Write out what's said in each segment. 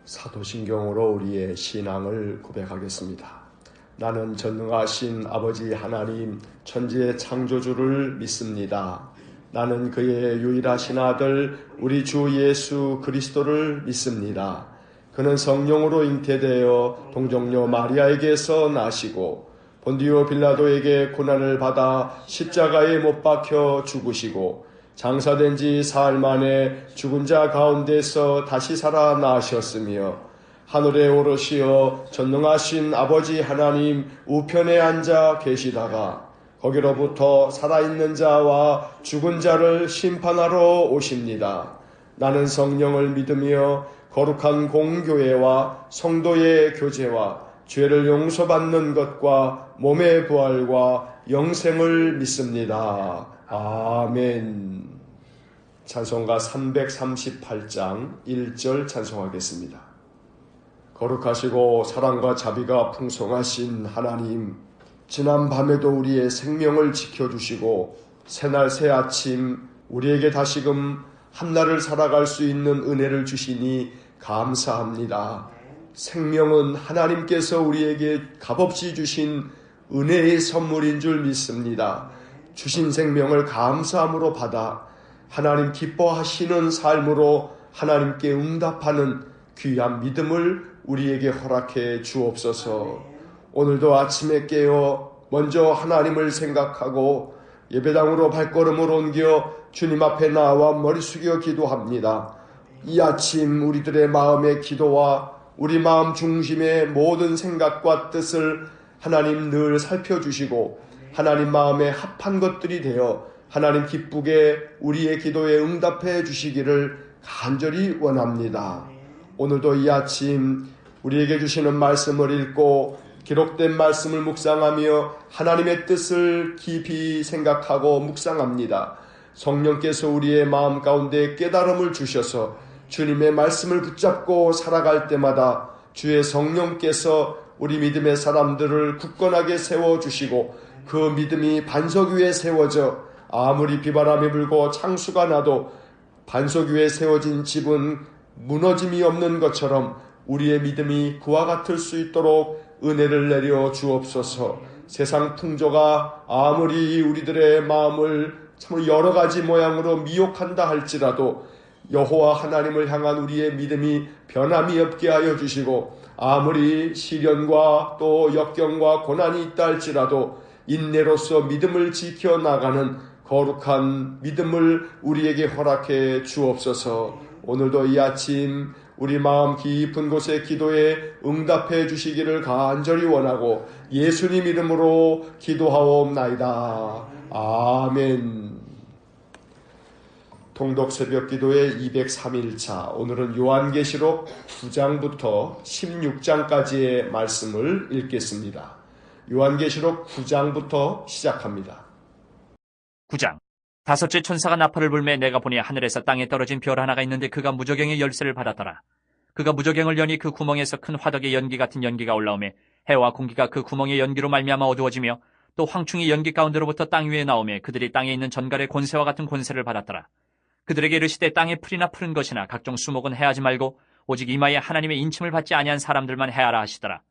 사도신경으로 우리의 신앙을 고백하겠습니다. 나는 전능하신 아버지 하나님 천지의 창조주를 믿습니다. 나는 그의 유일하신 아들 우리 주 예수 그리스도를 믿습니다. 그는 성령으로 잉태되어 동정녀 마리아에게서 나시고 본디오 빌라도에게 고난을 받아 십자가에 못 박혀 죽으시고 장사된 지 사흘 만에 죽은 자 가운데서 다시 살아나셨으며 하늘에 오르시어 전능하신 아버지 하나님 우편에 앉아 계시다가 거기로부터 살아있는 자와 죽은 자를 심판하러 오십니다. 나는 성령을 믿으며 거룩한 공교회와 성도의 교제와 죄를 용서받는 것과 몸의 부활과 영생을 믿습니다. 아멘. 찬송가 338장 1절 찬송하겠습니다. 거룩하시고 사랑과 자비가 풍성하신 하나님, 지난 밤에도 우리의 생명을 지켜주시고 새날 새아침 우리에게 다시금 한날을 살아갈 수 있는 은혜를 주시니 감사합니다. 생명은 하나님께서 우리에게 값없이 주신 은혜의 선물인 줄 믿습니다. 주신 생명을 감사함으로 받아 하나님 기뻐하시는 삶으로 하나님께 응답하는 귀한 믿음을 우리에게 허락해 주옵소서. 오늘도 아침에 깨어 먼저 하나님을 생각하고 예배당으로 발걸음을 옮겨 주님 앞에 나와 머리 숙여 기도합니다. 이 아침 우리들의 마음의 기도와 우리 마음 중심의 모든 생각과 뜻을 하나님 늘 살펴주시고 하나님 마음에 합한 것들이 되어 하나님 기쁘게 우리의 기도에 응답해 주시기를 간절히 원합니다. 오늘도 이 아침 우리에게 주시는 말씀을 읽고 기록된 말씀을 묵상하며 하나님의 뜻을 깊이 생각하고 묵상합니다. 성령께서 우리의 마음 가운데 깨달음을 주셔서 주님의 말씀을 붙잡고 살아갈 때마다 주의 성령께서 우리 믿음의 사람들을 굳건하게 세워주시고 그 믿음이 반석 위에 세워져 아무리 비바람이 불고 창수가 나도 반석 위에 세워진 집은 무너짐이 없는 것처럼 우리의 믿음이 그와 같을 수 있도록 은혜를 내려 주옵소서. 세상 풍조가 아무리 우리들의 마음을 참 여러 가지 모양으로 미혹한다 할지라도 여호와 하나님을 향한 우리의 믿음이 변함이 없게 하여 주시고 아무리 시련과 또 역경과 고난이 있다 할지라도 인내로서 믿음을 지켜나가는 거룩한 믿음을 우리에게 허락해 주옵소서. 오늘도 이 아침 우리 마음 깊은 곳에 기도에 응답해 주시기를 간절히 원하고 예수님 이름으로 기도하옵나이다. 아멘. 통독 새벽 기도의 203일차, 오늘은 요한계시록 9장부터 16장까지의 말씀을 읽겠습니다. 요한계시록 9장부터 시작합니다. 9장. 다섯째 천사가 나팔을 불매 내가 보니 하늘에서 땅에 떨어진 별 하나가 있는데 그가 무저갱의 열쇠를 받았더라. 그가 무저갱을 여니 그 구멍에서 큰 화덕의 연기 같은 연기가 올라오매 해와 공기가 그 구멍의 연기로 말미암아 어두워지며 또 황충이 연기 가운데로부터 땅 위에 나오매 그들이 땅에 있는 전갈의 권세와 같은 권세를 받았더라. 그들에게 이르시되 땅에 풀이나 푸른 것이나 각종 수목은 해하지 말고 오직 이마에 하나님의 인침을 받지 아니한 사람들만 해하라 하시더라.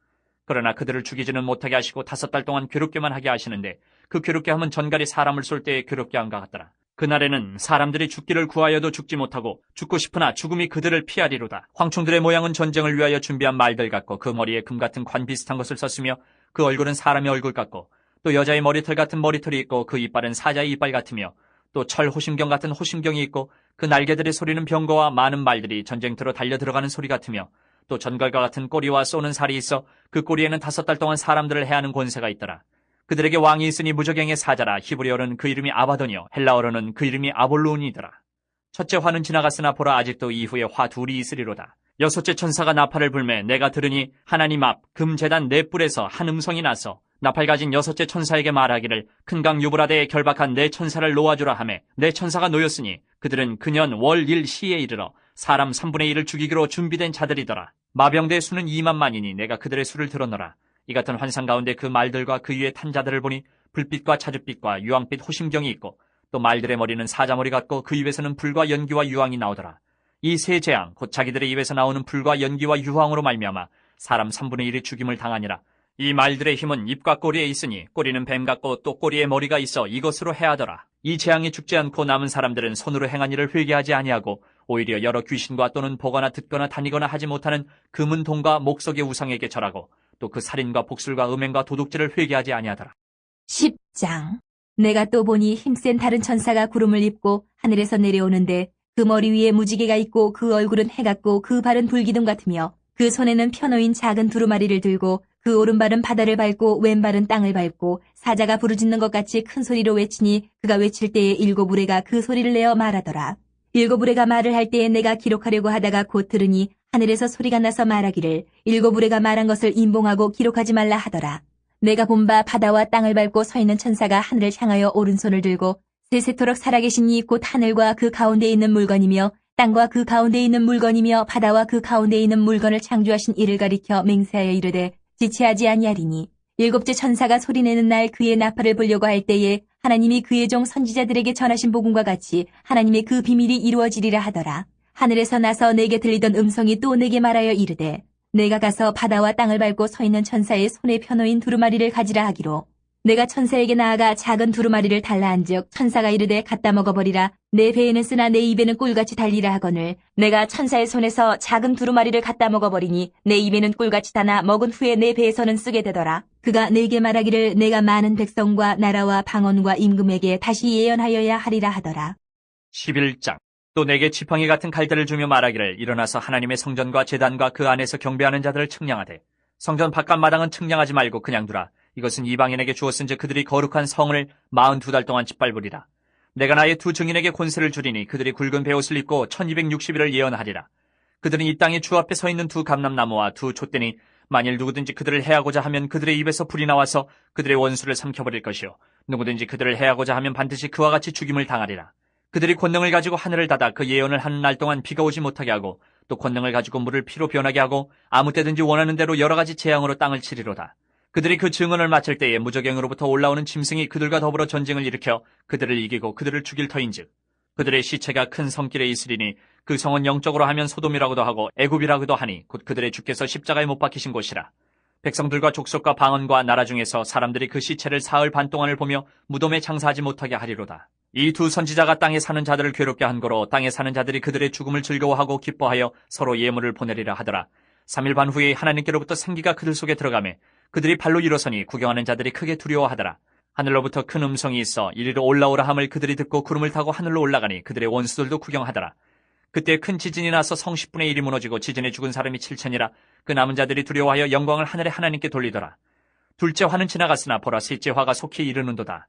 그러나 그들을 죽이지는 못하게 하시고 5달 동안 괴롭게만 하게 하시는데 그 괴롭게 함은 전갈이 사람을 쏠 때에 괴롭게 함과 같더라. 그날에는 사람들이 죽기를 구하여도 죽지 못하고 죽고 싶으나 죽음이 그들을 피하리로다. 황충들의 모양은 전쟁을 위하여 준비한 말들 같고 그 머리에 금 같은 관 비슷한 것을 썼으며 그 얼굴은 사람의 얼굴 같고 또 여자의 머리털 같은 머리털이 있고 그 이빨은 사자의 이빨 같으며 또 철 호심경 같은 호심경이 있고 그 날개들의 소리는 병거와 많은 말들이 전쟁터로 달려 들어가는 소리 같으며 또 전갈과 같은 꼬리와 쏘는 살이 있어 그 꼬리에는 5달 동안 사람들을 해하는 권세가 있더라. 그들에게 왕이 있으니 무저갱의 사자라. 히브리어로는 그 이름이 아바돈이요 헬라어로는 그 이름이 아볼론이더라. 첫째 화는 지나갔으나 보라 아직도 이후에 화 둘이 있으리로다. 여섯째 천사가 나팔을 불매 내가 들으니 하나님 앞 금제단 네 뿔에서 한 음성이 나서 나팔 가진 여섯째 천사에게 말하기를 큰 강 유브라데에 결박한 네 천사를 놓아주라 하매 네 천사가 놓였으니 그들은 그년 월 일 시에 이르러 사람 3분의 1을 죽이기로 준비된 자들이더라. 마병대의 수는 2만만이니 내가 그들의 수를 들었노라. 이 같은 환상 가운데 그 말들과 그 위에 탄 자들을 보니 불빛과 자줏빛과 유황빛 호심경이 있고 또 말들의 머리는 사자머리 같고 그 입에서는 불과 연기와 유황이 나오더라. 이 세 재앙 곧 자기들의 입에서 나오는 불과 연기와 유황으로 말미암아 사람 3분의 1이 죽임을 당하니라. 이 말들의 힘은 입과 꼬리에 있으니 꼬리는 뱀 같고 또 꼬리에 머리가 있어 이것으로 해하더라. 이 재앙이 죽지 않고 남은 사람들은 손으로 행한 일을 회개하지 아니하고 오히려 여러 귀신과 또는 보거나 듣거나 다니거나 하지 못하는 금은 동과 목석의 우상에게 절하고 또 그 살인과 복술과 음행과 도둑질을 회개하지 아니하더라. 10장. 내가 또 보니 힘센 다른 천사가 구름을 입고 하늘에서 내려오는데 그 머리 위에 무지개가 있고 그 얼굴은 해 같고 그 발은 불기둥 같으며 그 손에는 펴놓인 작은 두루마리를 들고 그 오른발은 바다를 밟고 왼발은 땅을 밟고 사자가 부르짖는 것 같이 큰 소리로 외치니 그가 외칠 때에 7 우레가 그 소리를 내어 말하더라. 7 우레가 말을 할 때에 내가 기록하려고 하다가 곧 들으니 하늘에서 소리가 나서 말하기를 7 우레가 말한 것을 임봉하고 기록하지 말라 하더라. 내가 본 바 바다와 땅을 밟고 서 있는 천사가 하늘을 향하여 오른손을 들고 세세토록 살아계신 이 곧 하늘과 그 가운데 있는 물건이며 땅과 그 가운데 있는 물건이며 바다와 그 가운데 있는 물건을 창조하신 이를 가리켜 맹세하여 이르되 지체하지 아니하리니 7째 천사가 소리내는 날 그의 나팔을 불려고 할 때에 하나님이 그의 종 선지자들에게 전하신 복음과 같이 하나님의 그 비밀이 이루어지리라 하더라. 하늘에서 나서 내게 들리던 음성이 또 내게 말하여 이르되 내가 가서 바다와 땅을 밟고 서 있는 천사의 손에 펴놓인 두루마리를 가지라 하기로 내가 천사에게 나아가 작은 두루마리를 달라 한즉 천사가 이르되 갖다 먹어버리라. 내 배에는 쓰나 내 입에는 꿀같이 달리라 하거늘 내가 천사의 손에서 작은 두루마리를 갖다 먹어버리니 내 입에는 꿀같이 다나 먹은 후에 내 배에서는 쓰게 되더라. 그가 내게 말하기를 내가 많은 백성과 나라와 방언과 임금에게 다시 예언하여야 하리라 하더라. 11장. 또 내게 지팡이 같은 갈대를 주며 말하기를 일어나서 하나님의 성전과 제단과 그 안에서 경배하는 자들을 측량하되 성전 바깥 마당은 측량하지 말고 그냥 두라. 이것은 이방인에게 주었은즉 그들이 거룩한 성을 42달 동안 짓밟으리라. 내가 나의 2 증인에게 권세를 주리니 그들이 굵은 베옷을 입고 1260일을 예언하리라. 그들은 이 땅에 주 앞에 서 있는 2 감람나무와 2 촛대니 만일 누구든지 그들을 해하고자 하면 그들의 입에서 불이 나와서 그들의 원수를 삼켜버릴 것이요 누구든지 그들을 해하고자 하면 반드시 그와 같이 죽임을 당하리라. 그들이 권능을 가지고 하늘을 닫아 그 예언을 하는 날 동안 비가 오지 못하게 하고 또 권능을 가지고 물을 피로 변하게 하고 아무 때든지 원하는 대로 여러 가지 재앙으로 땅을 치리로다. 그들이 그 증언을 마칠 때에 무저갱으로부터 올라오는 짐승이 그들과 더불어 전쟁을 일으켜 그들을 이기고 그들을 죽일 터인즉 그들의 시체가 큰 성길에 있으리니 그 성은 영적으로 하면 소돔이라고도 하고 애굽이라고도 하니 곧 그들의 주께서 십자가에 못 박히신 곳이라. 백성들과 족속과 방언과 나라 중에서 사람들이 그 시체를 사흘 반 동안을 보며 무덤에 장사하지 못하게 하리로다. 이 2 선지자가 땅에 사는 자들을 괴롭게 한 거로 땅에 사는 자들이 그들의 죽음을 즐거워하고 기뻐하여 서로 예물을 보내리라 하더라. 3일 반 후에 하나님께로부터 생기가 그들 속에 들어가매 그들이 발로 일어서니 구경하는 자들이 크게 두려워하더라. 하늘로부터 큰 음성이 있어 이리로 올라오라 함을 그들이 듣고 구름을 타고 하늘로 올라가니 그들의 원수들도 구경하더라. 그때 큰 지진이 나서 성 10분의 1이 무너지고 지진에 죽은 사람이 7천이라. 그 남은 자들이 두려워하여 영광을 하늘의 하나님께 돌리더라. 둘째 화는 지나갔으나 보라 셋째 화가 속히 이르는도다.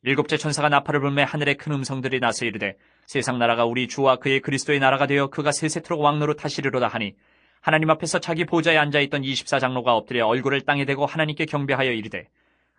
7째 천사가 나팔을 불매 하늘에 큰 음성들이 나서 이르되 세상 나라가 우리 주와 그의 그리스도의 나라가 되어 그가 세세토록 왕노로 타시리로다 하니 하나님 앞에서 자기 보좌에 앉아있던 24장로가 엎드려 얼굴을 땅에 대고 하나님께 경배하여 이르되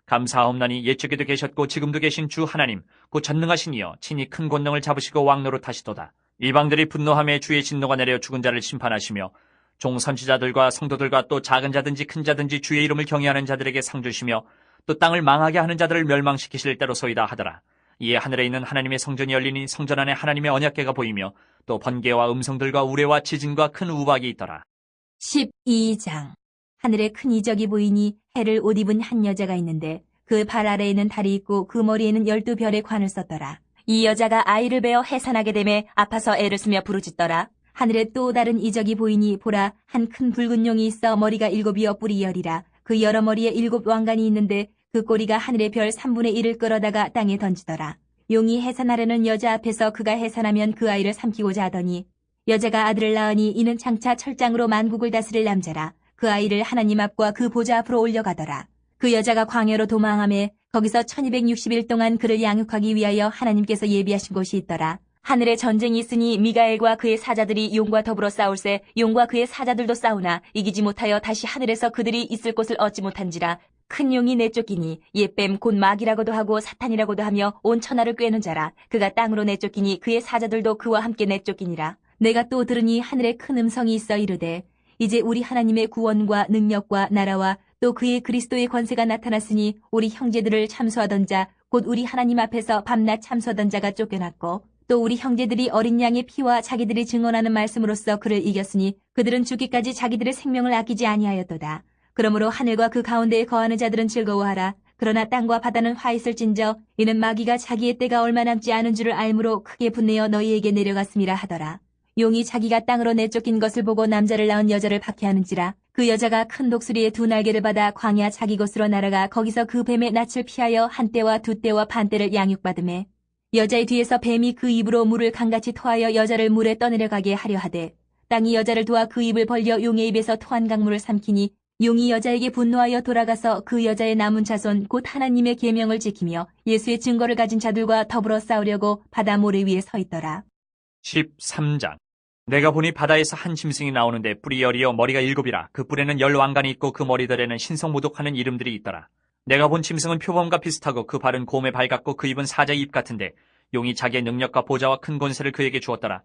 감사하옵나니 옛적에도 계셨고 지금도 계신 주 하나님 곧 전능하신 이여 친히 큰 권능을 잡으시고 왕노로 타시도다. 이방들이 분노함에 주의 진노가 내려 죽은 자를 심판하시며 종 선지자들과 성도들과 또 작은 자든지 큰 자든지 주의 이름을 경외하는 자들에게 상 주시며 또 땅을 망하게 하는 자들을 멸망시키실 때로소이다 하더라. 이에 하늘에 있는 하나님의 성전이 열리니 성전 안에 하나님의 언약궤가 보이며 또 번개와 음성들과 우레와 지진과 큰 우박이 있더라. 12장. 하늘에 큰 이적이 보이니 해를 옷 입은 한 여자가 있는데 그 발 아래에는 달이 있고 그 머리에는 12별의 관을 썼더라. 이 여자가 아이를 베어 해산하게 되매 아파서 애를 쓰며 부르짖더라. 하늘에 또 다른 이적이 보이니 보라 한 큰 붉은 용이 있어 머리가 7이여 뿔이 10이라. 그 여러 머리에 7 왕관이 있는데 그 꼬리가 하늘의 별 3분의 1을 끌어다가 땅에 던지더라. 용이 해산하려는 여자 앞에서 그가 해산하면 그 아이를 삼키고자 하더니 여자가 아들을 낳으니 이는 장차 철장으로 만국을 다스릴 남자라. 그 아이를 하나님 앞과 그 보좌 앞으로 올려가더라. 그 여자가 광야로 도망하매 거기서 1260일 동안 그를 양육하기 위하여 하나님께서 예비하신 곳이 있더라. 하늘에 전쟁이 있으니 미가엘과 그의 사자들이 용과 더불어 싸울세 용과 그의 사자들도 싸우나 이기지 못하여 다시 하늘에서 그들이 있을 곳을 얻지 못한지라. 큰 용이 내쫓기니 옛뱀 곧 마귀라고도 하고 사탄이라고도 하며 온 천하를 꿰는 자라. 그가 땅으로 내쫓기니 그의 사자들도 그와 함께 내쫓기니라. 내가 또 들으니 하늘에 큰 음성이 있어 이르되 이제 우리 하나님의 구원과 능력과 나라와 또 그의 그리스도의 권세가 나타났으니 우리 형제들을 참소하던 자 곧 우리 하나님 앞에서 밤낮 참소하던 자가 쫓겨났고 또 우리 형제들이 어린 양의 피와 자기들이 증언하는 말씀으로써 그를 이겼으니 그들은 죽기까지 자기들의 생명을 아끼지 아니하였도다. 그러므로 하늘과 그 가운데에 거하는 자들은 즐거워하라. 그러나 땅과 바다는 화 있을진저 이는 마귀가 자기의 때가 얼마 남지 않은 줄을 알므로 크게 분내어 너희에게 내려갔음이라 하더라. 용이 자기가 땅으로 내쫓긴 것을 보고 남자를 낳은 여자를 박해하는지라. 그 여자가 큰 독수리의 두 날개를 받아 광야 자기 곳으로 날아가 거기서 그 뱀의 낯을 피하여 한 때와 두 때와 반 때를 양육받으매 여자의 뒤에서 뱀이 그 입으로 물을 강같이 토하여 여자를 물에 떠내려가게 하려 하되 땅이 여자를 도와 그 입을 벌려 용의 입에서 토한 강물을 삼키니 용이 여자에게 분노하여 돌아가서 그 여자의 남은 자손 곧 하나님의 계명을 지키며 예수의 증거를 가진 자들과 더불어 싸우려고 바다 모래 위에 서 있더라. 13장. 내가 보니 바다에서 한 짐승이 나오는데 뿔이 10이요 머리가 7이라. 그 뿔에는 10왕관이 있고 그 머리들에는 신성모독하는 이름들이 있더라. 내가 본 짐승은 표범과 비슷하고 그 발은 곰의 발 같고 그 입은 사자의 입 같은데 용이 자기의 능력과 보좌와 큰 권세를 그에게 주었더라.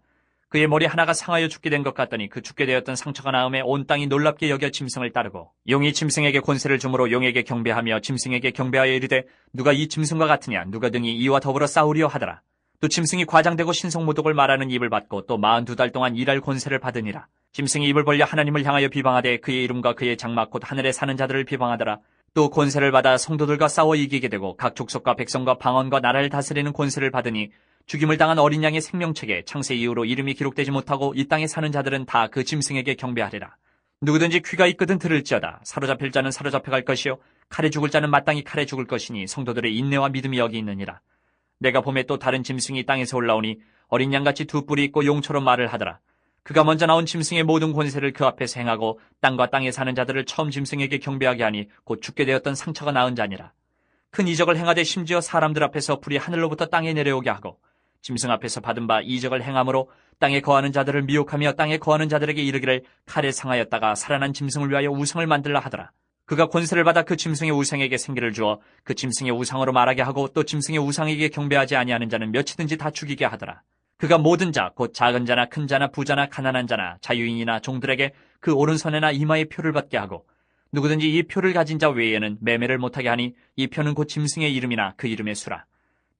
그의 머리 하나가 상하여 죽게 된 것 같더니 그 죽게 되었던 상처가 나음에 온 땅이 놀랍게 여겨 짐승을 따르고 용이 짐승에게 권세를 주므로 용에게 경배하며 짐승에게 경배하여 이르되 누가 이 짐승과 같으냐 누가 등이 이와 더불어 싸우리요 하더라. 또 짐승이 과장되고 신성모독을 말하는 입을 받고 또 42달 동안 일할 권세를 받으니라. 짐승이 입을 벌려 하나님을 향하여 비방하되 그의 이름과 그의 장막 곧 하늘에 사는 자들을 비방하더라. 또 권세를 받아 성도들과 싸워 이기게 되고 각 족속과 백성과 방언과 나라를 다스리는 권세를 받으니 죽임을 당한 어린 양의 생명책에 창세 이후로 이름이 기록되지 못하고 이 땅에 사는 자들은 다 그 짐승에게 경배하리라. 누구든지 귀가 있거든 들을지어다. 사로잡힐 자는 사로잡혀갈 것이요 칼에 죽을 자는 마땅히 칼에 죽을 것이니 성도들의 인내와 믿음이 여기 있느니라. 내가 봄에 또 다른 짐승이 땅에서 올라오니 어린 양같이 두 뿔이 있고 용처럼 말을 하더라. 그가 먼저 나온 짐승의 모든 권세를 그 앞에서 행하고 땅과 땅에 사는 자들을 처음 짐승에게 경배하게 하니 곧 죽게 되었던 상처가 나은 자니라. 큰 이적을 행하되 심지어 사람들 앞에서 불이 하늘로부터 땅에 내려오게 하고 짐승 앞에서 받은 바 이적을 행함으로 땅에 거하는 자들을 미혹하며 땅에 거하는 자들에게 이르기를 칼에 상하였다가 살아난 짐승을 위하여 우상을 만들라 하더라. 그가 권세를 받아 그 짐승의 우상에게 생기를 주어 그 짐승의 우상으로 말하게 하고 또 짐승의 우상에게 경배하지 아니하는 자는 몇이든지 다 죽이게 하더라. 그가 모든 자 곧 작은 자나 큰 자나 부자나 가난한 자나 자유인이나 종들에게 그 오른손에나 이마에 표를 받게 하고 누구든지 이 표를 가진 자 외에는 매매를 못하게 하니 이 표는 곧 짐승의 이름이나 그 이름의 수라.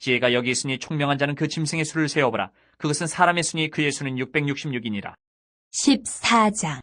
지혜가 여기 있으니 총명한 자는 그 짐승의 수를 세어보라. 그것은 사람의 수니 그의 수는 666이니라. 14장.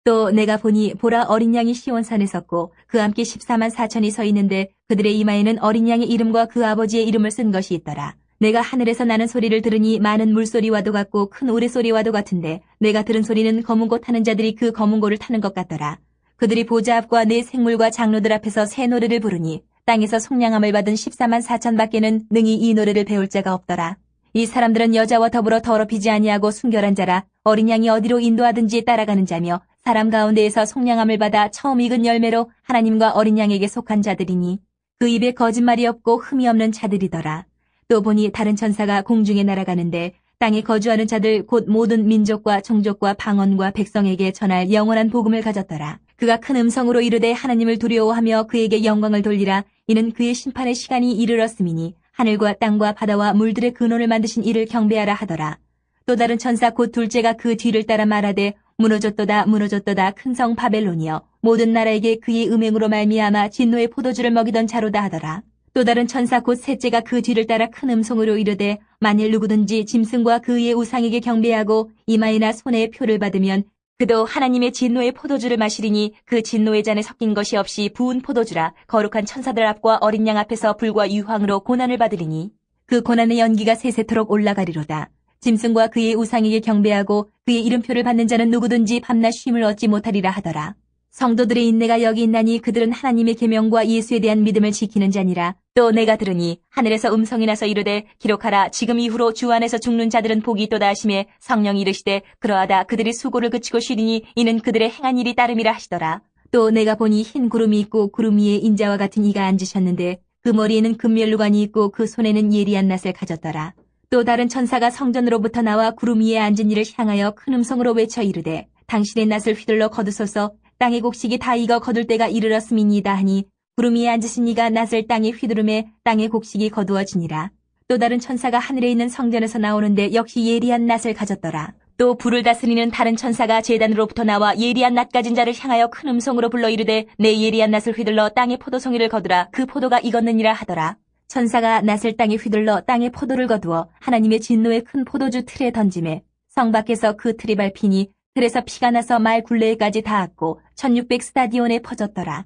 또 내가 보니 보라 어린 양이 시온산에 섰고 그 함께 14만 4천이 서 있는데 그들의 이마에는 어린 양의 이름과 그 아버지의 이름을 쓴 것이 있더라. 내가 하늘에서 나는 소리를 들으니 많은 물소리와도 같고 큰 우레소리와도 같은데 내가 들은 소리는 검은 고 타는 자들이 그 검은 고를 타는 것 같더라. 그들이 보좌 앞과 네 생물과 장로들 앞에서 새 노래를 부르니 땅에서 속량함을 받은 14만 4천 밖에는 능히 이 노래를 배울 자가 없더라. 이 사람들은 여자와 더불어 더럽히지 아니하고 순결한 자라. 어린 양이 어디로 인도하든지 따라가는 자며 사람 가운데에서 속량함을 받아 처음 익은 열매로 하나님과 어린 양에게 속한 자들이니 그 입에 거짓말이 없고 흠이 없는 자들이더라. 또 보니 다른 천사가 공중에 날아가는데 땅에 거주하는 자들 곧 모든 민족과 종족과 방언과 백성에게 전할 영원한 복음을 가졌더라. 그가 큰 음성으로 이르되 하나님을 두려워하며 그에게 영광을 돌리라. 이는 그의 심판의 시간이 이르렀음이니 하늘과 땅과 바다와 물들의 근원을 만드신 이를 경배하라 하더라. 또 다른 천사 곧 둘째가 그 뒤를 따라 말하되 무너졌도다 무너졌도다 큰 성 바벨론이여 모든 나라에게 그의 음행으로 말미암아 진노의 포도주를 먹이던 자로다 하더라. 또 다른 천사 곧 셋째가 그 뒤를 따라 큰 음성으로 이르되 만일 누구든지 짐승과 그의 우상에게 경배하고 이마에나 손에 표를 받으면 그도 하나님의 진노의 포도주를 마시리니 그 진노의 잔에 섞인 것이 없이 부은 포도주라. 거룩한 천사들 앞과 어린 양 앞에서 불과 유황으로 고난을 받으리니 그 고난의 연기가 세세토록 올라가리로다. 짐승과 그의 우상에게 경배하고 그의 이름표를 받는 자는 누구든지 밤낮 쉼을 얻지 못하리라 하더라. 성도들의 인내가 여기 있나니 그들은 하나님의 계명과 예수에 대한 믿음을 지키는 자니라. 또 내가 들으니 하늘에서 음성이 나서 이르되 기록하라. 지금 이후로 주 안에서 죽는 자들은 복이 있도다 하시매 성령이 이르시되 그러하다. 그들이 수고를 그치고 쉬리니 이는 그들의 행한 일이 따름이라 하시더라. 또 내가 보니 흰 구름이 있고 구름 위에 인자와 같은 이가 앉으셨는데 그 머리에는 금면류관이 있고 그 손에는 예리한 낫을 가졌더라. 또 다른 천사가 성전으로부터 나와 구름 위에 앉은 이를 향하여 큰 음성으로 외쳐 이르되 당신의 낫을 휘둘러 거두소서. 땅의 곡식이 다 익어 거둘 때가 이르렀음이니이다 하니 구름 위에 앉으신 이가 낫을 땅에 휘두르매 땅의 곡식이 거두어지니라. 또 다른 천사가 하늘에 있는 성전에서 나오는데 역시 예리한 낫을 가졌더라. 또 불을 다스리는 다른 천사가 제단으로부터 나와 예리한 낫 가진 자를 향하여 큰 음성으로 불러 이르되 내 예리한 낫을 휘둘러 땅의 포도송이를 거두라. 그 포도가 익었느니라 하더라. 천사가 낫을 땅에 휘둘러 땅에 포도를 거두어 하나님의 진노의 큰 포도주 틀에 던짐에 성 밖에서 그 틀이 밟히니 틀에서 피가 나서 말 굴레에까지 닿았고 1600 스타디온에 퍼졌더라.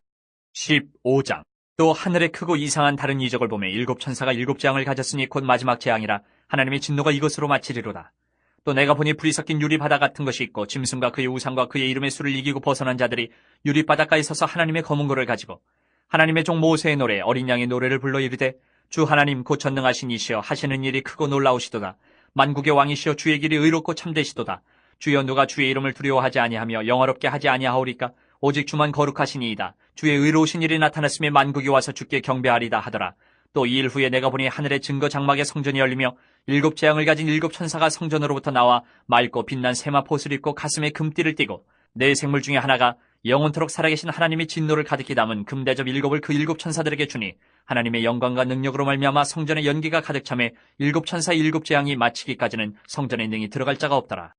15장. 또 하늘에 크고 이상한 다른 이적을 보매 일곱 천사가 일곱 재앙을 가졌으니 곧 마지막 재앙이라 하나님의 진노가 이것으로 마치리로다. 또 내가 보니 불이 섞인 유리바다 같은 것이 있고 짐승과 그의 우상과 그의 이름의 수를 이기고 벗어난 자들이 유리바닷가에 서서 하나님의 검은 고를 가지고 하나님의 종 모세의 노래 어린 양의 노래를 불러 이르되 주 하나님 곧 전능하신 이시여 하시는 일이 크고 놀라우시도다. 만국의 왕이시여 주의 길이 의롭고 참되시도다. 주여 누가 주의 이름을 두려워하지 아니하며 영화롭게 하지 아니하오리까. 오직 주만 거룩하시니이다. 주의 의로우신 일이 나타났으며 만국이 와서 주께 경배하리다 하더라. 또 이 일 후에 내가 보니 하늘의 증거 장막의 성전이 열리며 일곱 재앙을 가진 일곱 천사가 성전으로부터 나와 맑고 빛난 세마포옷을 입고 가슴에 금띠를 띠고 네 생물 중에 하나가 영원토록 살아계신 하나님의 진노를 가득히 담은 금대접 일곱을 그 일곱 천사들에게 주니 하나님의 영광과 능력으로 말미암아 성전에 연기가 가득 차매 일곱 천사 일곱 재앙이 마치기까지는 성전에 능히 들어갈 자가 없더라.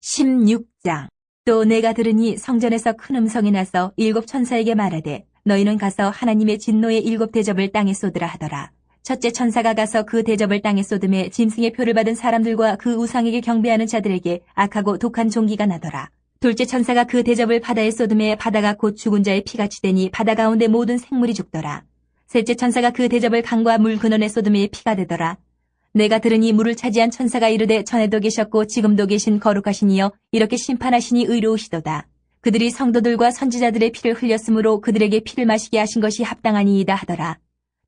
16장. 또 내가 들으니 성전에서 큰 음성이 나서 일곱 천사에게 말하되 너희는 가서 하나님의 진노의 일곱 대접을 땅에 쏟으라 하더라. 첫째 천사가 가서 그 대접을 땅에 쏟음에 짐승의 표를 받은 사람들과 그 우상에게 경배하는 자들에게 악하고 독한 종기가 나더라. 둘째 천사가 그 대접을 바다에 쏟음에 바다가 곧 죽은 자의 피같이 되니 바다 가운데 모든 생물이 죽더라. 셋째 천사가 그 대접을 강과 물 근원에 쏟음에 피가 되더라. 내가 들으니 물을 차지한 천사가 이르되 전에도 계셨고 지금도 계신 거룩하신 이여 이렇게 심판하시니 의로우시도다. 그들이 성도들과 선지자들의 피를 흘렸으므로 그들에게 피를 마시게 하신 것이 합당하니이다 하더라.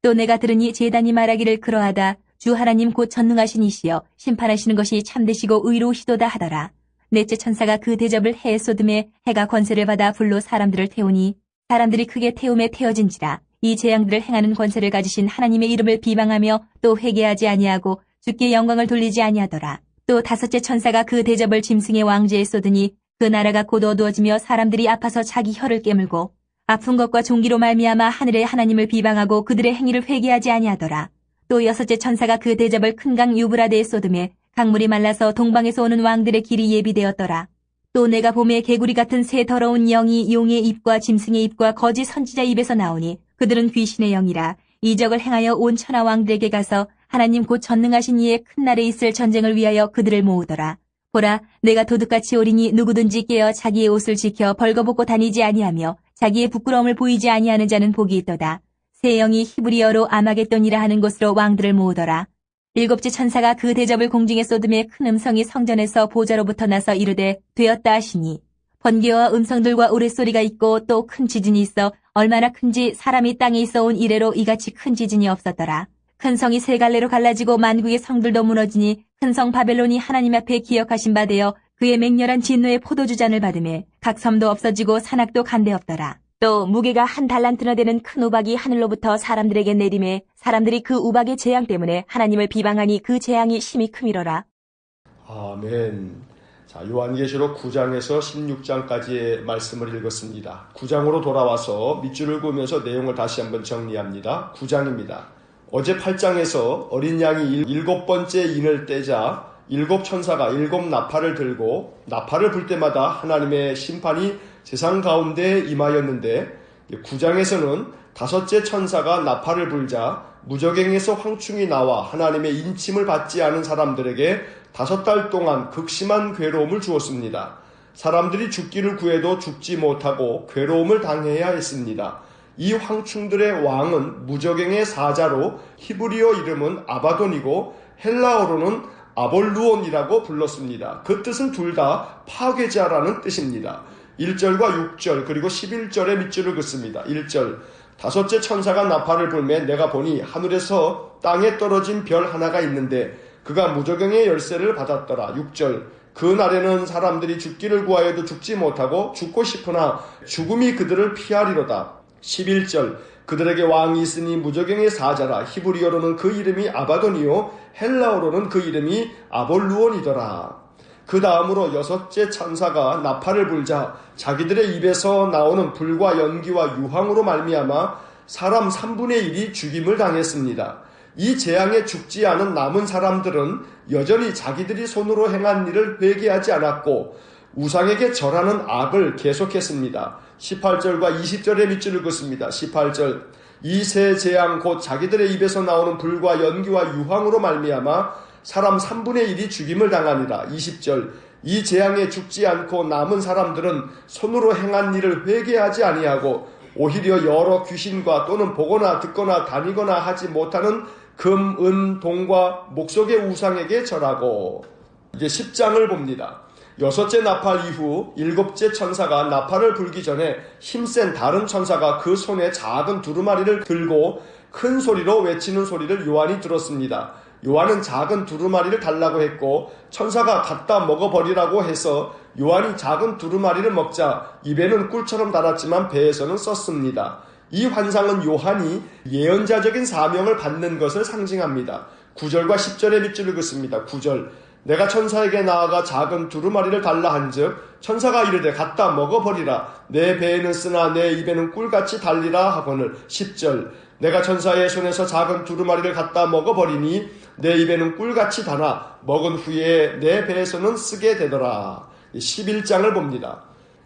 또 내가 들으니 제단이 말하기를 그러하다. 주 하나님 곧 전능하신 이시여 심판하시는 것이 참되시고 의로우시도다 하더라. 넷째 천사가 그 대접을 해에 쏟음에 해가 권세를 받아 불로 사람들을 태우니 사람들이 크게 태움에 태워진지라. 이 재앙들을 행하는 권세를 가지신 하나님의 이름을 비방하며 또 회개하지 아니하고 주께 영광을 돌리지 아니하더라. 또 다섯째 천사가 그 대접을 짐승의 왕제에 쏟으니 그 나라가 곧 어두워지며 사람들이 아파서 자기 혀를 깨물고 아픈 것과 종기로 말미암아 하늘의 하나님을 비방하고 그들의 행위를 회개하지 아니하더라. 또 여섯째 천사가 그 대접을 큰 강 유브라데에 쏟음에 강물이 말라서 동방에서 오는 왕들의 길이 예비되었더라. 또 내가 봄에 개구리 같은 새 더러운 영이 용의 입과 짐승의 입과 거짓 선지자 입에서 나오니 그들은 귀신의 영이라 이적을 행하여 온 천하 왕들에게 가서 하나님 곧 전능하신 이의 큰 날에 있을 전쟁을 위하여 그들을 모으더라. 보라, 내가 도둑같이 오리니 누구든지 깨어 자기의 옷을 지켜 벌거벗고 다니지 아니하며 자기의 부끄러움을 보이지 아니하는 자는 복이 있도다. 새 영이 히브리어로 아마겟돈이라 하는 곳으로 왕들을 모으더라. 일곱째 천사가 그 대접을 공중에 쏟음에 큰 음성이 성전에서 보좌로부터 나서 이르되 되었다 하시니 번개와 음성들과 우레소리가 있고 또 큰 지진이 있어 얼마나 큰지 사람이 땅에 있어 온 이래로 이같이 큰 지진이 없었더라. 큰 성이 세 갈래로 갈라지고 만국의 성들도 무너지니 큰 성 바벨론이 하나님 앞에 기억하신 바 되어 그의 맹렬한 진노의 포도주잔을 받음에 각 섬도 없어지고 산악도 간데 없더라. 또 무게가 한 달란트나 되는 큰 우박이 하늘로부터 사람들에게 내림에 사람들이 그 우박의 재앙 때문에 하나님을 비방하니 그 재앙이 심히 크미러라. 아멘. 자, 요한계시록 9장에서 16장까지의 말씀을 읽었습니다. 9장으로 돌아와서 밑줄을 그으면서 내용을 다시 한번 정리합니다. 9장입니다. 어제 8장에서 어린 양이 일곱 번째 인을 떼자 일곱 천사가 일곱 나팔을 들고 나팔을 불 때마다 하나님의 심판이 세상 가운데 임하였는데 9장에서는 다섯째 천사가 나팔을 불자 무저갱에서 황충이 나와 하나님의 인침을 받지 않은 사람들에게 5달 동안 극심한 괴로움을 주었습니다. 사람들이 죽기를 구해도 죽지 못하고 괴로움을 당해야 했습니다. 이 황충들의 왕은 무저갱의 사자로 히브리어 이름은 아바돈이고 헬라어로는 아볼루온이라고 불렀습니다. 그 뜻은 둘 다 파괴자라는 뜻입니다. 1절과 6절 그리고 11절의 밑줄을 긋습니다. 1절 다섯째 천사가 나팔을 불매 내가 보니 하늘에서 땅에 떨어진 별 하나가 있는데 그가 무저갱의 열쇠를 받았더라. 6절 그 날에는 사람들이 죽기를 구하여도 죽지 못하고 죽고 싶으나 죽음이 그들을 피하리로다. 11절 그들에게 왕이 있으니 무저갱의 사자라. 히브리어로는 그 이름이 아바돈이요 헬라어로는 그 이름이 아볼루온이더라. 그 다음으로 여섯째 천사가 나팔을 불자 자기들의 입에서 나오는 불과 연기와 유황으로 말미암아 사람 3분의 1이 죽임을 당했습니다. 이 재앙에 죽지 않은 남은 사람들은 여전히 자기들이 손으로 행한 일을 회개하지 않았고 우상에게 절하는 악을 계속했습니다. 18절과 20절의 밑줄을 긋습니다. 18절 이 세 재앙 곧 자기들의 입에서 나오는 불과 연기와 유황으로 말미암아 사람 3분의 1이 죽임을 당하니라. 20절 이 재앙에 죽지 않고 남은 사람들은 손으로 행한 일을 회개하지 아니하고 오히려 여러 귀신과 또는 보거나 듣거나 다니거나 하지 못하는 금, 은, 동과 목석의 우상에게 절하고. 이제 10장을 봅니다. 여섯째 나팔 이후 일곱째 천사가 나팔을 불기 전에 힘센 다른 천사가 그 손에 작은 두루마리를 들고 큰 소리로 외치는 소리를 요한이 들었습니다. 요한은 작은 두루마리를 달라고 했고 천사가 갖다 먹어버리라고 해서 요한이 작은 두루마리를 먹자 입에는 꿀처럼 달았지만 배에서는 썼습니다. 이 환상은 요한이 예언자적인 사명을 받는 것을 상징합니다. 9절과 10절의 밑줄을 긋습니다. 9절 내가 천사에게 나아가 작은 두루마리를 달라 한즉 천사가 이르되 갖다 먹어버리라. 내 배에는 쓰나 내 입에는 꿀같이 달리라 하거늘. 10절 내가 천사의 손에서 작은 두루마리를 갖다 먹어버리니 내 입에는 꿀같이 다나 먹은 후에 내 배에서는 쓰게 되더라. 11장을 봅니다.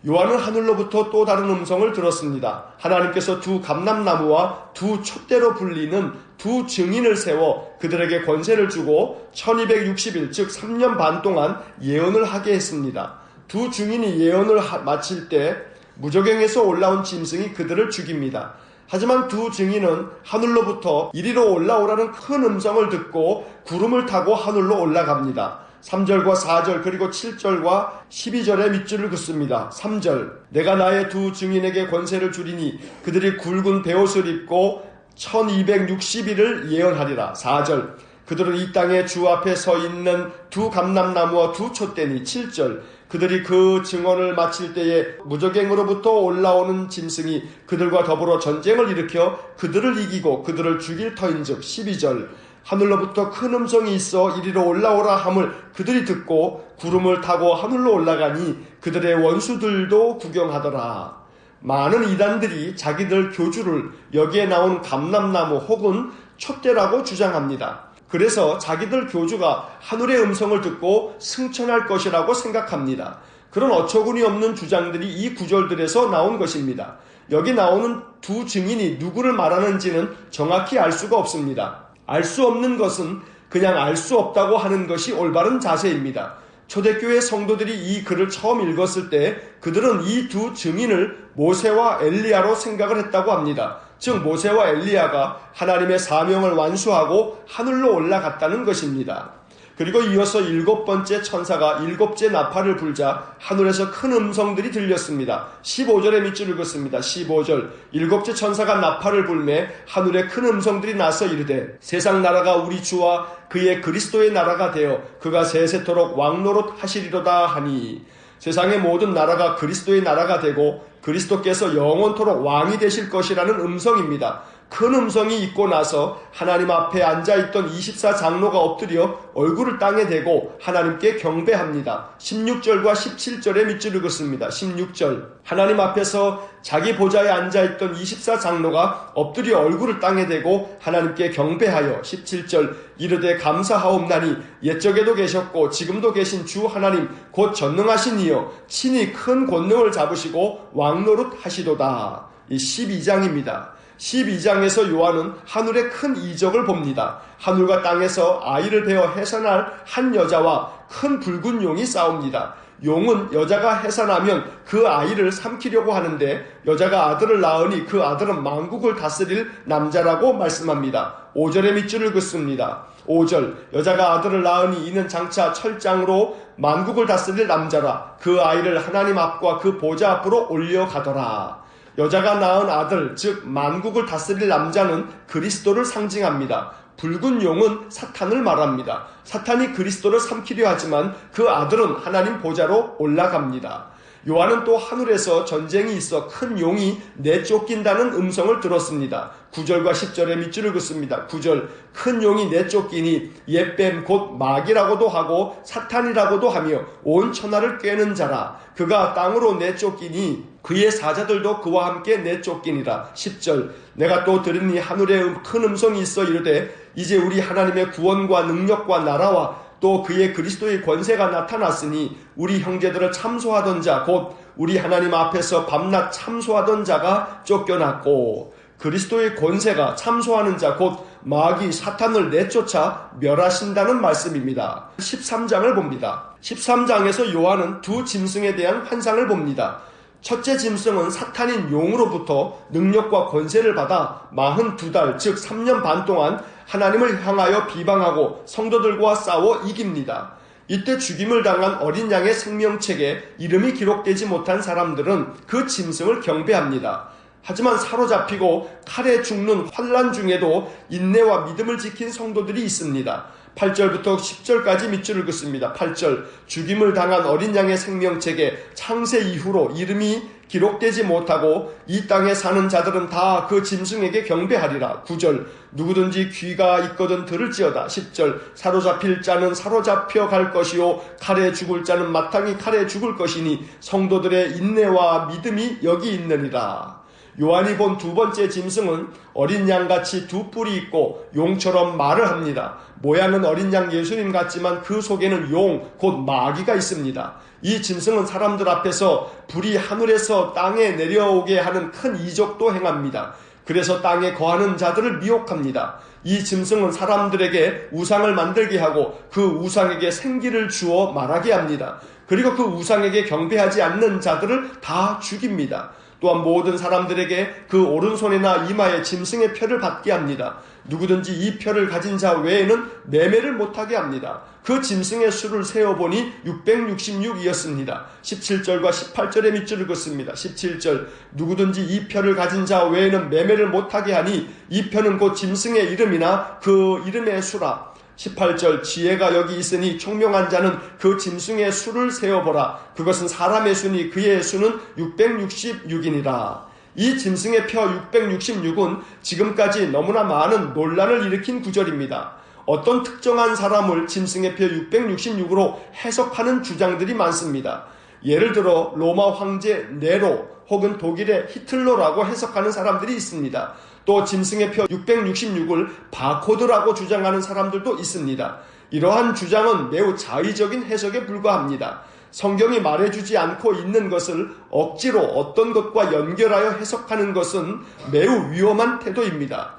요한은 하늘로부터 또 다른 음성을 들었습니다. 하나님께서 두 감람나무와 두 촛대로 불리는 두 증인을 세워 그들에게 권세를 주고 1260일 즉 3년 반 동안 예언을 하게 했습니다. 두 증인이 예언을 마칠 때 무저갱에서 올라온 짐승이 그들을 죽입니다. 하지만 두 증인은 하늘로부터 이리로 올라오라는 큰 음성을 듣고 구름을 타고 하늘로 올라갑니다. 3절과 4절 그리고 7절과 12절의 밑줄을 긋습니다. 3절 내가 나의 두 증인에게 권세를 주리니 그들이 굵은 베옷을 입고 1260일을 예언하리라. 4절 그들은 이 땅에 주 앞에 서 있는 두 감람나무와 두 촛대니. 7절 그들이 그 증언을 마칠 때에 무저갱으로부터 올라오는 짐승이 그들과 더불어 전쟁을 일으켜 그들을 이기고 그들을 죽일 터인즉. 12절 하늘로부터 큰 음성이 있어 이리로 올라오라 함을 그들이 듣고 구름을 타고 하늘로 올라가니 그들의 원수들도 구경하더라. 많은 이단들이 자기들 교주를 여기에 나온 감람나무 혹은 촛대라고 주장합니다. 그래서 자기들 교주가 하늘의 음성을 듣고 승천할 것이라고 생각합니다. 그런 어처구니 없는 주장들이 이 구절들에서 나온 것입니다. 여기 나오는 두 증인이 누구를 말하는지는 정확히 알 수가 없습니다. 알 수 없는 것은 그냥 알 수 없다고 하는 것이 올바른 자세입니다. 초대교회 성도들이 이 글을 처음 읽었을 때 그들은 이 두 증인을 모세와 엘리야로 생각을 했다고 합니다. 즉 모세와 엘리야가 하나님의 사명을 완수하고 하늘로 올라갔다는 것입니다. 그리고 이어서 일곱 번째 천사가 일곱째 나팔을 불자 하늘에서 큰 음성들이 들렸습니다. 15절의 밑줄을 긋습니다. 15절 일곱째 천사가 나팔을 불매 하늘에 큰 음성들이 나서 이르되 세상 나라가 우리 주와 그의 그리스도의 나라가 되어 그가 세세토록 왕노릇 하시리로다 하니. 세상의 모든 나라가 그리스도의 나라가 되고 그리스도께서 영원토록 왕이 되실 것이라는 음성입니다. 큰 음성이 있고 나서 하나님 앞에 앉아있던 24장로가 엎드려 얼굴을 땅에 대고 하나님께 경배합니다. 16절과 17절의 밑줄을 긋습니다. 16절 하나님 앞에서 자기 보좌에 앉아있던 24장로가 엎드려 얼굴을 땅에 대고 하나님께 경배하여 17절 이르되 감사하옵나니 옛적에도 계셨고 지금도 계신 주 하나님 곧 전능하신 이여 친히 큰 권능을 잡으시고 왕노릇 하시도다. 이 12장입니다. 12장에서 요한은 하늘의 큰 이적을 봅니다. 하늘과 땅에서 아이를 베어 해산할 한 여자와 큰 붉은 용이 싸웁니다. 용은 여자가 해산하면 그 아이를 삼키려고 하는데 여자가 아들을 낳으니 그 아들은 만국을 다스릴 남자라고 말씀합니다. 5절의 밑줄을 긋습니다. 5절 여자가 아들을 낳으니 이는 장차 철장으로 만국을 다스릴 남자라. 그 아이를 하나님 앞과 그 보좌 앞으로 올려가더라. 여자가 낳은 아들, 즉 만국을 다스릴 남자는 그리스도를 상징합니다. 붉은 용은 사탄을 말합니다. 사탄이 그리스도를 삼키려 하지만 그 아들은 하나님 보좌로 올라갑니다. 요한은 또 하늘에서 전쟁이 있어 큰 용이 내쫓긴다는 음성을 들었습니다. 9절과 10절의 밑줄을 긋습니다. 9절 큰 용이 내쫓기니 옛뱀 곧 마귀라고도 하고 사탄이라고도 하며 온 천하를 꿰는 자라. 그가 땅으로 내쫓기니 그의 사자들도 그와 함께 내쫓기니라. 10절 내가 또 들으니 하늘에 큰 음성이 있어 이르되 이제 우리 하나님의 구원과 능력과 나라와 또 그의 그리스도의 권세가 나타났으니 우리 형제들을 참소하던 자 곧 우리 하나님 앞에서 밤낮 참소하던 자가 쫓겨났고 그리스도의 권세가 참소하는 자 곧 마귀 사탄을 내쫓아 멸하신다는 말씀입니다. 13장을 봅니다. 13장에서 요한은 두 짐승에 대한 환상을 봅니다. 첫째 짐승은 사탄인 용으로부터 능력과 권세를 받아 42달 즉 3년 반 동안 하나님을 향하여 비방하고 성도들과 싸워 이깁니다. 이때 죽임을 당한 어린 양의 생명책에 이름이 기록되지 못한 사람들은 그 짐승을 경배합니다. 하지만 사로잡히고 칼에 죽는 환난 중에도 인내와 믿음을 지킨 성도들이 있습니다. 8절부터 10절까지 밑줄을 긋습니다. 8절 죽임을 당한 어린 양의 생명책에 창세 이후로 이름이 기록되지 못하고 이 땅에 사는 자들은 다 그 짐승에게 경배하리라. 9절 누구든지 귀가 있거든 들을지어다. 10절 사로잡힐 자는 사로잡혀 갈 것이요 칼에 죽을 자는 마땅히 칼에 죽을 것이니 성도들의 인내와 믿음이 여기 있느니라. 요한이 본 두 번째 짐승은 어린 양같이 두 뿔이 있고 용처럼 말을 합니다. 모양은 어린 양 예수님 같지만 그 속에는 용, 곧 마귀가 있습니다. 이 짐승은 사람들 앞에서 불이 하늘에서 땅에 내려오게 하는 큰 이적도 행합니다. 그래서 땅에 거하는 자들을 미혹합니다. 이 짐승은 사람들에게 우상을 만들게 하고 그 우상에게 생기를 주어 말하게 합니다. 그리고 그 우상에게 경배하지 않는 자들을 다 죽입니다. 또한 모든 사람들에게 그 오른손이나 이마에 짐승의 표를 받게 합니다. 누구든지 이 표를 가진 자 외에는 매매를 못하게 합니다. 그 짐승의 수를 세어보니 666이었습니다. 17절과 18절의 밑줄을 긋습니다. 17절 누구든지 이 표를 가진 자 외에는 매매를 못하게 하니 이 표는 곧 짐승의 이름이나 그 이름의 수라. 18절 지혜가 여기 있으니 총명한 자는 그 짐승의 수를 세어보라. 그것은 사람의 수니 그의 수는 666이니라. 이 짐승의 표 666은 지금까지 너무나 많은 논란을 일으킨 구절입니다. 어떤 특정한 사람을 짐승의 표 666으로 해석하는 주장들이 많습니다. 예를 들어 로마 황제 네로 혹은 독일의 히틀러라고 해석하는 사람들이 있습니다. 또 짐승의 표 666을 바코드라고 주장하는 사람들도 있습니다. 이러한 주장은 매우 자의적인 해석에 불과합니다. 성경이 말해주지 않고 있는 것을 억지로 어떤 것과 연결하여 해석하는 것은 매우 위험한 태도입니다.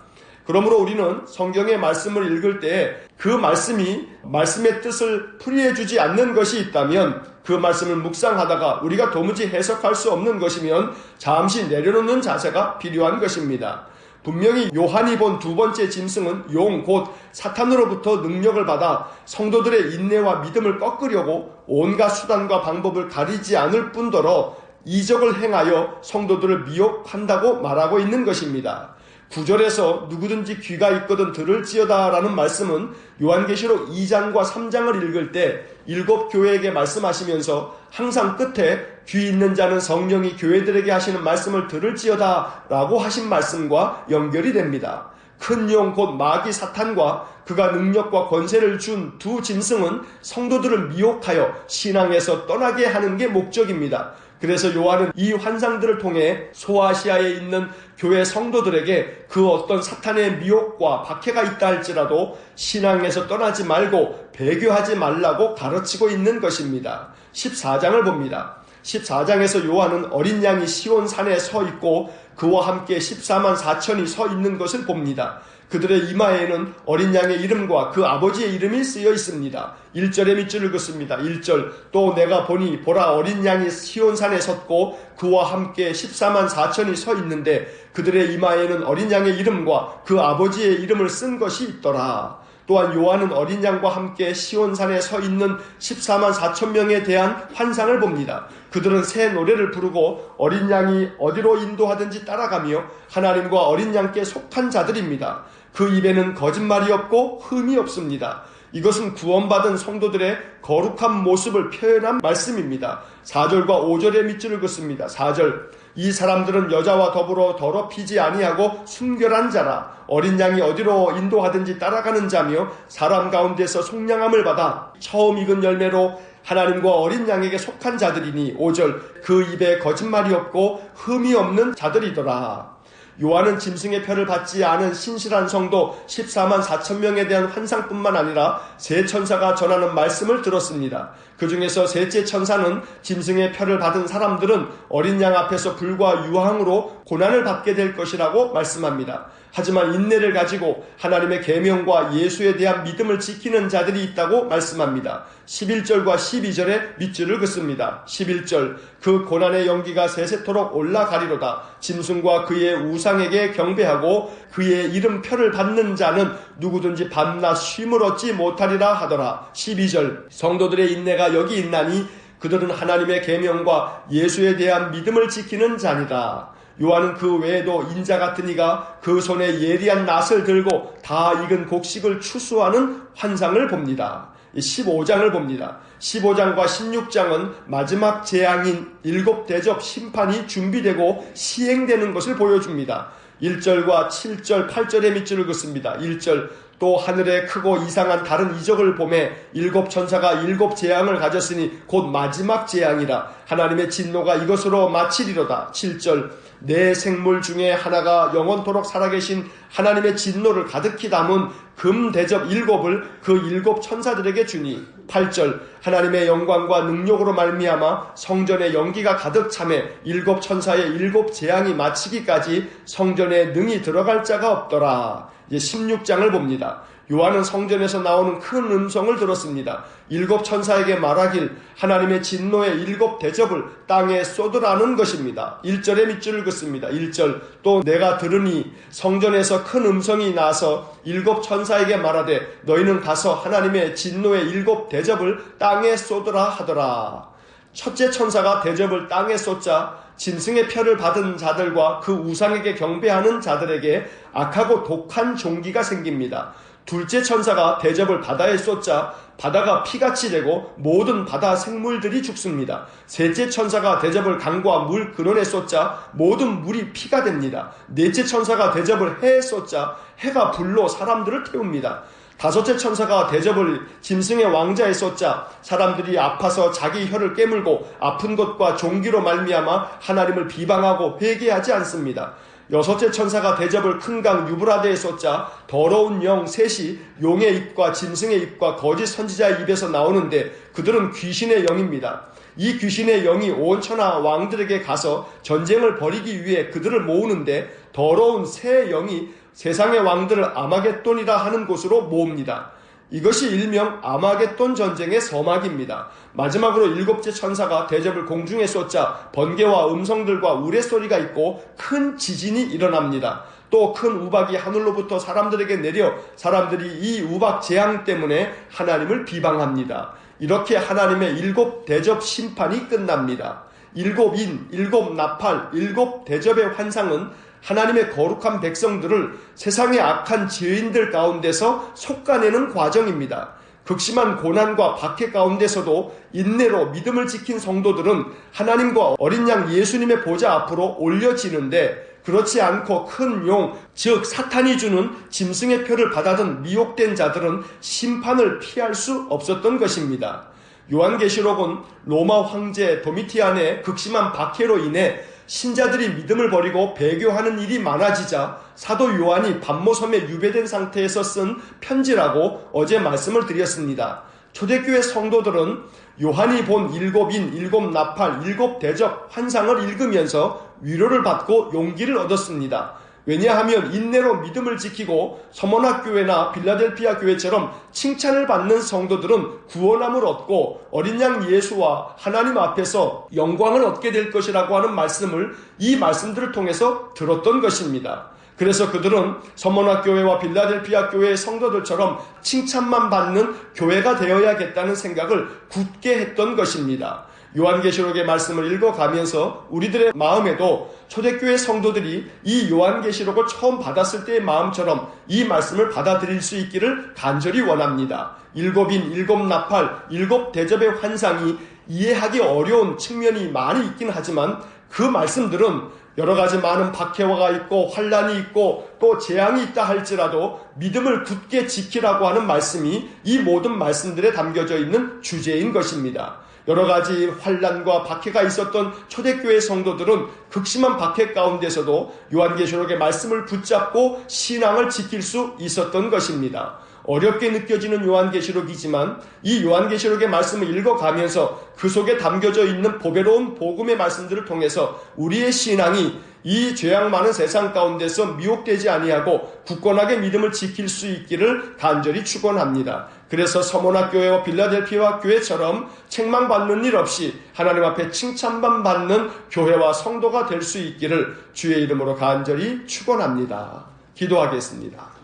그러므로 우리는 성경의 말씀을 읽을 때 그 말씀이 말씀의 뜻을 풀이해주지 않는 것이 있다면 그 말씀을 묵상하다가 우리가 도무지 해석할 수 없는 것이면 잠시 내려놓는 자세가 필요한 것입니다. 분명히 요한이 본 두 번째 짐승은 용 곧 사탄으로부터 능력을 받아 성도들의 인내와 믿음을 꺾으려고 온갖 수단과 방법을 가리지 않을 뿐더러 이적을 행하여 성도들을 미혹한다고 말하고 있는 것입니다. 9절에서 누구든지 귀가 있거든 들을지어다 라는 말씀은 요한계시록 2장과 3장을 읽을 때 7 교회에게 말씀하시면서 항상 끝에 귀 있는 자는 성령이 교회들에게 하시는 말씀을 들을지어다 라고 하신 말씀과 연결이 됩니다. 큰 용 곧 마귀 사탄과 그가 능력과 권세를 준 두 짐승은 성도들을 미혹하여 신앙에서 떠나게 하는 게 목적입니다. 그래서 요한은 이 환상들을 통해 소아시아에 있는 교회 성도들에게 그 어떤 사탄의 미혹과 박해가 있다 할지라도 신앙에서 떠나지 말고 배교하지 말라고 가르치고 있는 것입니다. 14장을 봅니다. 14장에서 요한은 어린 양이 시온 산에 서 있고 그와 함께 14만 4천이 서 있는 것을 봅니다. 그들의 이마에는 어린 양의 이름과 그 아버지의 이름이 쓰여 있습니다. 1절의 밑줄을 긋습니다. 1절 또 내가 보니 보라 어린 양이 시온산에 섰고 그와 함께 14만 4천이 서 있는데 그들의 이마에는 어린 양의 이름과 그 아버지의 이름을 쓴 것이 있더라. 또한 요한은 어린 양과 함께 시온산에 서 있는 14만 4천 명에 대한 환상을 봅니다. 그들은 새 노래를 부르고 어린 양이 어디로 인도하든지 따라가며 하나님과 어린 양께 속한 자들입니다. 그 입에는 거짓말이 없고 흠이 없습니다. 이것은 구원받은 성도들의 거룩한 모습을 표현한 말씀입니다. 4절과 5절의 밑줄을 긋습니다. 4절 이 사람들은 여자와 더불어 더럽히지 아니하고 순결한 자라. 어린 양이 어디로 인도하든지 따라가는 자며 사람 가운데서 속량함을 받아 처음 익은 열매로 하나님과 어린 양에게 속한 자들이니 5절 그 입에 거짓말이 없고 흠이 없는 자들이더라. 요한은 짐승의 표를 받지 않은 신실한 성도 14만 4천 명에 대한 환상뿐만 아니라 세 천사가 전하는 말씀을 들었습니다. 그 중에서 셋째 천사는 짐승의 표를 받은 사람들은 어린 양 앞에서 불과 유황으로 고난을 받게 될 것이라고 말씀합니다. 하지만 인내를 가지고 하나님의 계명과 예수에 대한 믿음을 지키는 자들이 있다고 말씀합니다. 11절과 12절에 밑줄을 긋습니다. 11절, 그 고난의 연기가 세세토록 올라가리로다. 짐승과 그의 우상에게 경배하고 그의 이름표를 받는 자는 누구든지 밤낮 쉼을 얻지 못하리라 하더라. 12절, 성도들의 인내가 여기 있나니 그들은 하나님의 계명과 예수에 대한 믿음을 지키는 자니라. 요한은 그 외에도 인자 같은 이가 그 손에 예리한 낫을 들고 다 익은 곡식을 추수하는 환상을 봅니다. 15장을 봅니다. 15장과 16장은 마지막 재앙인 일곱 대접 심판이 준비되고 시행되는 것을 보여줍니다. 1절과 7절, 8절의 밑줄을 긋습니다. 1절, 또 하늘에 크고 이상한 다른 이적을 보매 일곱 천사가 일곱 재앙을 가졌으니 곧 마지막 재앙이라. 하나님의 진노가 이것으로 마치리로다. 7절, 내 생물 중에 하나가 영원토록 살아계신 하나님의 진노를 가득히 담은 금 대접 일곱을 그 일곱 천사들에게 주니. 8절, 하나님의 영광과 능력으로 말미암아 성전에 연기가 가득 차매 일곱 천사의 일곱 재앙이 마치기까지 성전에 능히 들어갈 자가 없더라. 이제 16장을 봅니다. 요한은 성전에서 나오는 큰 음성을 들었습니다. 일곱 천사에게 말하길 하나님의 진노의 일곱 대접을 땅에 쏟으라는 것입니다. 1절에 밑줄을 긋습니다. 1절, 또 내가 들으니 성전에서 큰 음성이 나서 일곱 천사에게 말하되 너희는 가서 하나님의 진노의 일곱 대접을 땅에 쏟으라 하더라. 첫째 천사가 대접을 땅에 쏟자 짐승의 표를 받은 자들과 그 우상에게 경배하는 자들에게 악하고 독한 종기가 생깁니다. 둘째 천사가 대접을 바다에 쏟자 바다가 피같이 되고 모든 바다 생물들이 죽습니다. 셋째 천사가 대접을 강과 물 근원에 쏟자 모든 물이 피가 됩니다. 넷째 천사가 대접을 해에 쏟자 해가 불로 사람들을 태웁니다. 다섯째 천사가 대접을 짐승의 왕자에 쏟자 사람들이 아파서 자기 혀를 깨물고 아픈 것과 종기로 말미암아 하나님을 비방하고 회개하지 않습니다. 여섯째 천사가 대접을 큰 강 유브라데에 쏟자 더러운 영 셋이 용의 입과 짐승의 입과 거짓 선지자의 입에서 나오는데 그들은 귀신의 영입니다. 이 귀신의 영이 온 천하 왕들에게 가서 전쟁을 벌이기 위해 그들을 모으는데 더러운 새 영이 세상의 왕들을 아마겟돈이라 하는 곳으로 모읍니다. 이것이 일명 아마겟돈 전쟁의 서막입니다. 마지막으로 일곱째 천사가 대접을 공중에 쏟자 번개와 음성들과 우레소리가 있고 큰 지진이 일어납니다. 또 큰 우박이 하늘로부터 사람들에게 내려 사람들이 이 우박 재앙 때문에 하나님을 비방합니다. 이렇게 하나님의 일곱 대접 심판이 끝납니다. 일곱 인, 일곱 나팔, 일곱 대접의 환상은 하나님의 거룩한 백성들을 세상의 악한 죄인들 가운데서 솎아내는 과정입니다. 극심한 고난과 박해 가운데서도 인내로 믿음을 지킨 성도들은 하나님과 어린 양 예수님의 보좌 앞으로 올려지는데 그렇지 않고 큰 용, 즉 사탄이 주는 짐승의 표를 받아든 미혹된 자들은 심판을 피할 수 없었던 것입니다. 요한계시록은 로마 황제 도미티안의 극심한 박해로 인해 신자들이 믿음을 버리고 배교하는 일이 많아지자 사도 요한이 반모섬에 유배된 상태에서 쓴 편지라고 어제 말씀을 드렸습니다. 초대교회 성도들은 요한이 본 일곱 인, 일곱 나팔, 일곱 대접 환상을 읽으면서 위로를 받고 용기를 얻었습니다. 왜냐하면 인내로 믿음을 지키고 서머나교회나 빌라델피아 교회처럼 칭찬을 받는 성도들은 구원함을 얻고 어린 양 예수와 하나님 앞에서 영광을 얻게 될 것이라고 하는 말씀을 이 말씀들을 통해서 들었던 것입니다. 그래서 그들은 서머나교회와 빌라델피아 교회의 성도들처럼 칭찬만 받는 교회가 되어야겠다는 생각을 굳게 했던 것입니다. 요한계시록의 말씀을 읽어가면서 우리들의 마음에도 초대교회 성도들이 이 요한계시록을 처음 받았을 때의 마음처럼 이 말씀을 받아들일 수 있기를 간절히 원합니다. 일곱인, 일곱 나팔, 일곱 대접의 환상이 이해하기 어려운 측면이 많이 있긴 하지만 그 말씀들은 여러 가지 많은 박해화가 있고 환란이 있고 또 재앙이 있다 할지라도 믿음을 굳게 지키라고 하는 말씀이 이 모든 말씀들에 담겨져 있는 주제인 것입니다. 여러 가지 환난과 박해가 있었던 초대교회 성도들은 극심한 박해 가운데서도 요한계시록의 말씀을 붙잡고 신앙을 지킬 수 있었던 것입니다. 어렵게 느껴지는 요한계시록이지만 이 요한계시록의 말씀을 읽어가면서 그 속에 담겨져 있는 보배로운 복음의 말씀들을 통해서 우리의 신앙이 이 죄악 많은 세상 가운데서 미혹되지 아니하고 굳건하게 믿음을 지킬 수 있기를 간절히 축원합니다. 그래서 서모나 교회와 빌라델피아 교회처럼 책망받는 일 없이 하나님 앞에 칭찬만 받는 교회와 성도가 될 수 있기를 주의 이름으로 간절히 축원합니다. 기도하겠습니다.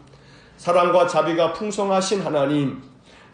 사랑과 자비가 풍성하신 하나님,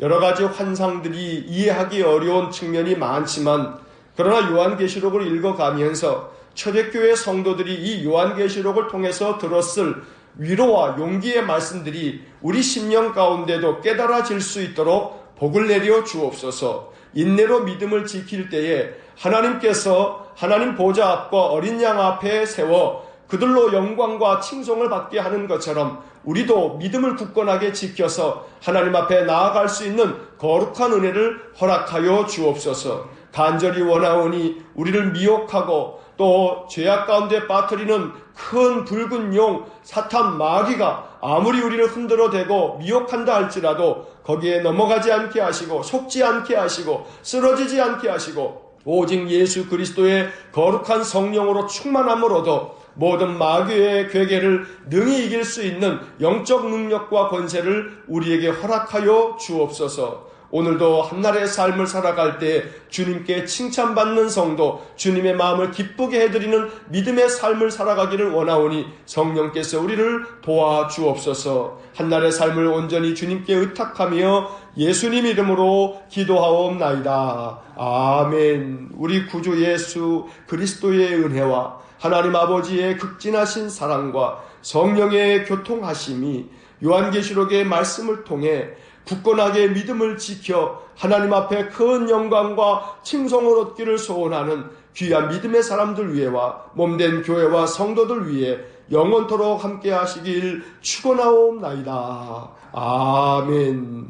여러 가지 환상들이 이해하기 어려운 측면이 많지만 그러나 요한계시록을 읽어가면서 초대교회 성도들이 이 요한계시록을 통해서 들었을 위로와 용기의 말씀들이 우리 심령 가운데도 깨달아질 수 있도록 복을 내려 주옵소서. 인내로 믿음을 지킬 때에 하나님께서 하나님 보좌 앞과 어린 양 앞에 세워 그들로 영광과 칭송을 받게 하는 것처럼 우리도 믿음을 굳건하게 지켜서 하나님 앞에 나아갈 수 있는 거룩한 은혜를 허락하여 주옵소서. 간절히 원하오니 우리를 미혹하고 또 죄악 가운데 빠뜨리는 큰 붉은 용 사탄 마귀가 아무리 우리를 흔들어대고 미혹한다 할지라도 거기에 넘어가지 않게 하시고 속지 않게 하시고 쓰러지지 않게 하시고 오직 예수 그리스도의 거룩한 성령으로 충만함으로도 모든 마귀의 괴계를 능히 이길 수 있는 영적 능력과 권세를 우리에게 허락하여 주옵소서. 오늘도 한날의 삶을 살아갈 때 주님께 칭찬받는 성도, 주님의 마음을 기쁘게 해드리는 믿음의 삶을 살아가기를 원하오니 성령께서 우리를 도와주옵소서. 한날의 삶을 온전히 주님께 의탁하며 예수님 이름으로 기도하옵나이다. 아멘. 우리 구주 예수 그리스도의 은혜와 하나님 아버지의 극진하신 사랑과 성령의 교통하심이 요한계시록의 말씀을 통해 굳건하게 믿음을 지켜 하나님 앞에 큰 영광과 칭송을 얻기를 소원하는 귀한 믿음의 사람들 위에와 몸된 교회와 성도들 위해 영원토록 함께 하시길 축원하옵나이다. 아멘.